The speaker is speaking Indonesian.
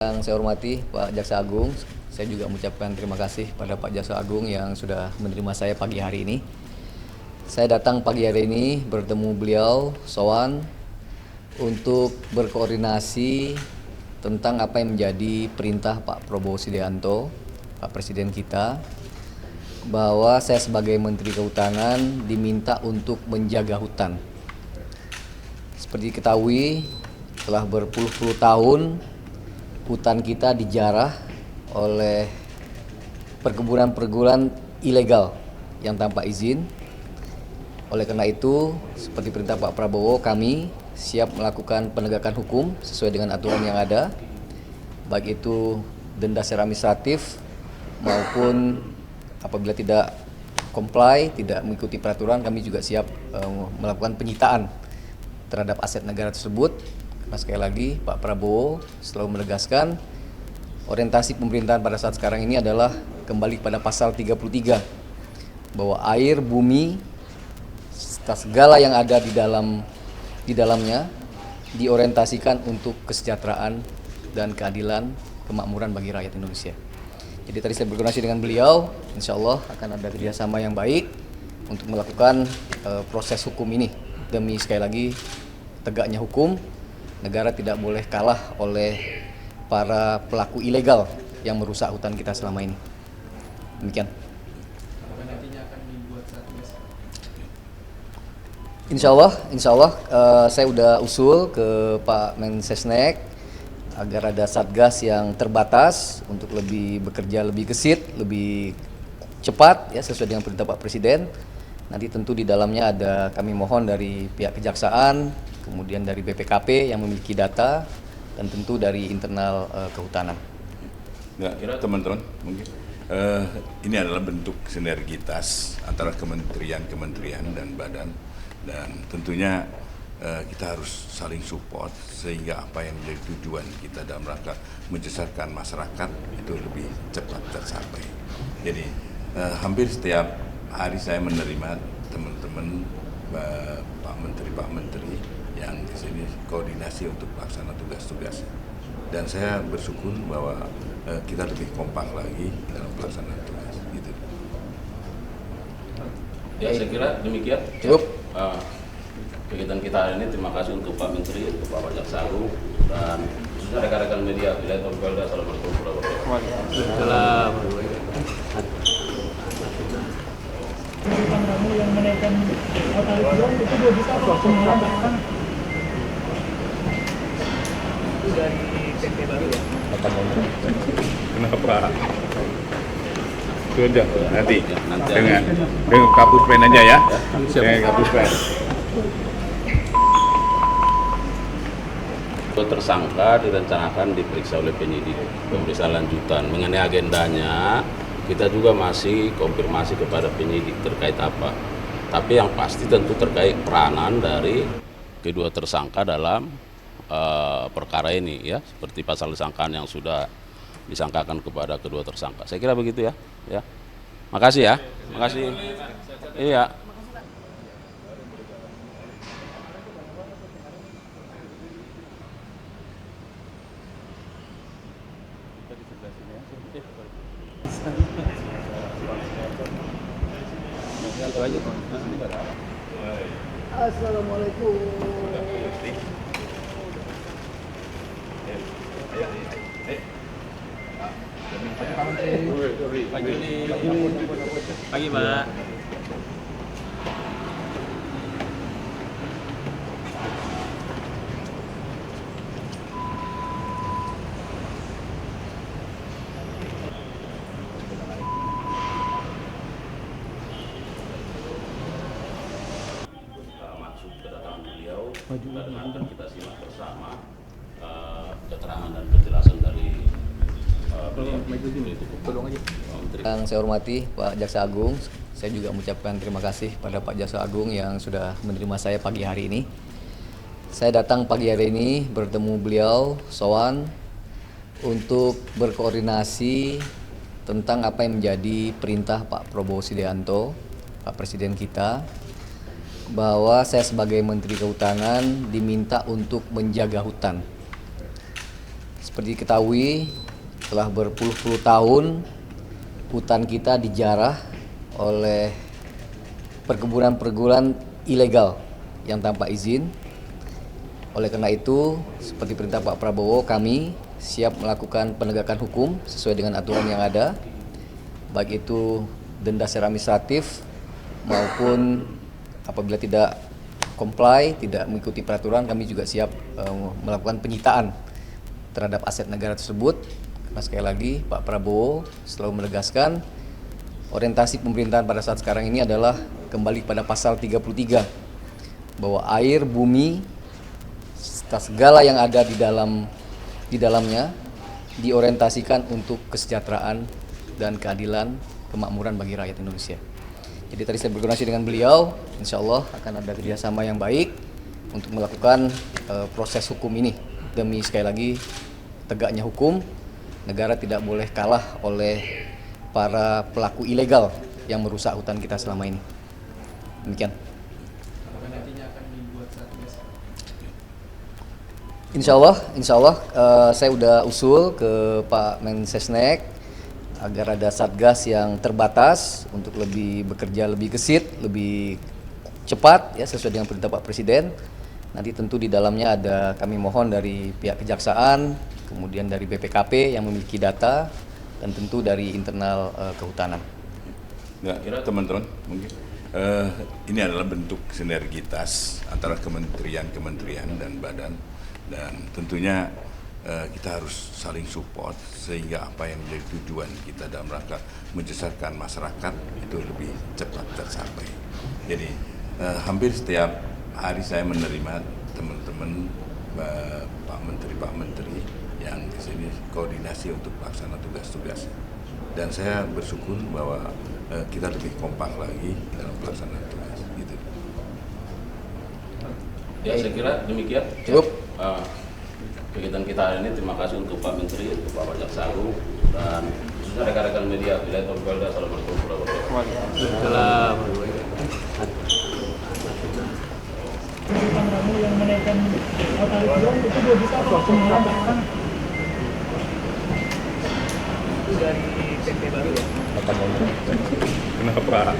Yang saya hormati Pak Jaksa Agung, saya juga mengucapkan terima kasih pada Pak Jaksa Agung yang sudah menerima saya pagi hari ini. Saya datang pagi hari ini bertemu beliau, sowan, untuk berkoordinasi tentang apa yang menjadi perintah Pak Prabowo Subianto, Pak Presiden kita, bahwa saya sebagai Menteri Kehutanan diminta untuk menjaga hutan. Seperti diketahui, telah berpuluh-puluh tahun hutan kita dijarah oleh perkebunan-perkebunan ilegal yang tanpa izin. Oleh karena itu, seperti perintah Pak Prabowo, kami siap melakukan penegakan hukum sesuai dengan aturan yang ada, baik itu denda secara administratif maupun apabila tidak comply, tidak mengikuti peraturan, kami juga siap melakukan penyitaan terhadap aset negara tersebut. Nah, sekali lagi Pak Prabowo selalu menegaskan orientasi pemerintahan pada saat sekarang ini adalah kembali pada pasal 33 bahwa air, bumi, segala yang ada di dalamnya diorientasikan untuk kesejahteraan dan keadilan kemakmuran bagi rakyat Indonesia. Jadi tadi saya berkoordinasi dengan beliau, insya Allah akan ada kerjasama yang baik untuk melakukan proses hukum ini demi sekali lagi tegaknya hukum. Negara tidak boleh kalah oleh para pelaku ilegal yang merusak hutan kita selama ini. Demikian. Insya Allah saya udah usul ke Pak Mensesnek agar ada satgas yang terbatas untuk lebih bekerja lebih gesit, lebih cepat ya sesuai dengan perintah Pak Presiden. Nanti tentu di dalamnya ada kami mohon dari pihak kejaksaan, kemudian dari BPKP yang memiliki data, dan tentu dari internal kehutanan. Ya, teman-teman, mungkin ini adalah bentuk sinergitas antara kementerian dan badan, dan tentunya kita harus saling support sehingga apa yang menjadi tujuan kita dalam rangka mencecerkan masyarakat itu lebih cepat tercapai. Jadi hampir setiap hari saya menerima teman-teman Pak Menteri yang di sini koordinasi untuk pelaksana tugas-tugas, dan saya bersyukur bahwa kita lebih kompak lagi dalam pelaksanaan tugas. Gitu. Ya, saya kira demikian. Cukup. Kegiatan kita hari ini, terima kasih untuk Pak Menteri, untuk Pak Jaksa Agung, dan khususnya rekan-rekan media. Assalamualaikum warahmatullahi wabarakatuh. Yang menaikkan otoritas itu dia bisa langsung melakukan itu dari PT baru ya. Kenapa? Sudah nanti dengan kapus pen aja ya. Dengan kapus pen. Tersangka direncanakan diperiksa oleh penyidik pemeriksaan lanjutan. Mengenai agendanya, kita juga masih konfirmasi kepada penyidik terkait apa. Tapi yang pasti tentu terkait peranan dari kedua tersangka dalam perkara ini ya, seperti pasal disangkaan yang sudah disangkakan kepada kedua tersangka. Saya kira begitu ya. Ya. Makasih ya. Makasih. Iya. Assalamualaikum. Pagi, Pak. Maksud kedatangan beliau, kita dengarkan, kita simak bersama keterangan dan penjelasan dari beliau. Yang saya hormati Pak Jaksa Agung, saya juga mengucapkan terima kasih pada Pak Jaksa Agung yang sudah menerima saya pagi hari ini. Saya datang pagi hari ini bertemu beliau, sowan, untuk berkoordinasi tentang apa yang menjadi perintah Pak Prabowo Subianto, Pak Presiden kita, bahwa saya sebagai Menteri Kehutanan diminta untuk menjaga hutan. Seperti diketahui, telah berpuluh-puluh tahun hutan kita dijarah oleh perkebunan-perkebunan ilegal yang tanpa izin. Oleh karena itu, seperti perintah Pak Prabowo, kami siap melakukan penegakan hukum sesuai dengan aturan yang ada, baik itu denda secara administratif maupun apabila tidak comply, tidak mengikuti peraturan, kami juga siap melakukan penyitaan terhadap aset negara tersebut. Karena sekali lagi Pak Prabowo selalu menegaskan orientasi pemerintahan pada saat sekarang ini adalah kembali pada pasal 33 bahwa air, bumi, segala yang ada di dalamnya diorientasikan untuk kesejahteraan dan keadilan kemakmuran bagi rakyat Indonesia. Jadi tadi saya berkoordinasi dengan beliau, insya Allah akan ada kerjasama yang baik untuk melakukan proses hukum ini. Demi sekali lagi tegaknya hukum, negara tidak boleh kalah oleh para pelaku ilegal yang merusak hutan kita selama ini. Demikian. Insya Allah saya udah usul ke Pak Mensesnek agar ada satgas yang terbatas untuk bekerja lebih gesit, lebih cepat ya sesuai dengan perintah Pak Presiden. Nanti tentu di dalamnya ada kami mohon dari pihak kejaksaan, kemudian dari BPKP yang memiliki data, dan tentu dari internal kehutanan. Ya, teman-teman, mungkin ini adalah bentuk sinergitas antara kementerian dan badan, dan tentunya kita harus saling support sehingga apa yang menjadi tujuan kita dalam rangka menjesarkan masyarakat itu lebih cepat tercapai. Jadi hampir setiap hari saya menerima teman-teman Pak Menteri yang di sini koordinasi untuk pelaksana tugas-tugas, dan saya bersyukur bahwa kita lebih kompak lagi dalam pelaksanaan tugas. Gitu. Ya, saya kira demikian. Cukup. Kegiatan kita hari ini, terima kasih untuk Pak Menteri, untuk Pak Jaksa Agung, dan khususnya rekan-rekan media. Assalamualaikum warahmatullahi wabarakatuh. Bintang tamu yang menaikkan Notarium itu dia bisa waktu mengatakan itu dari PT baru ya. Kenapa?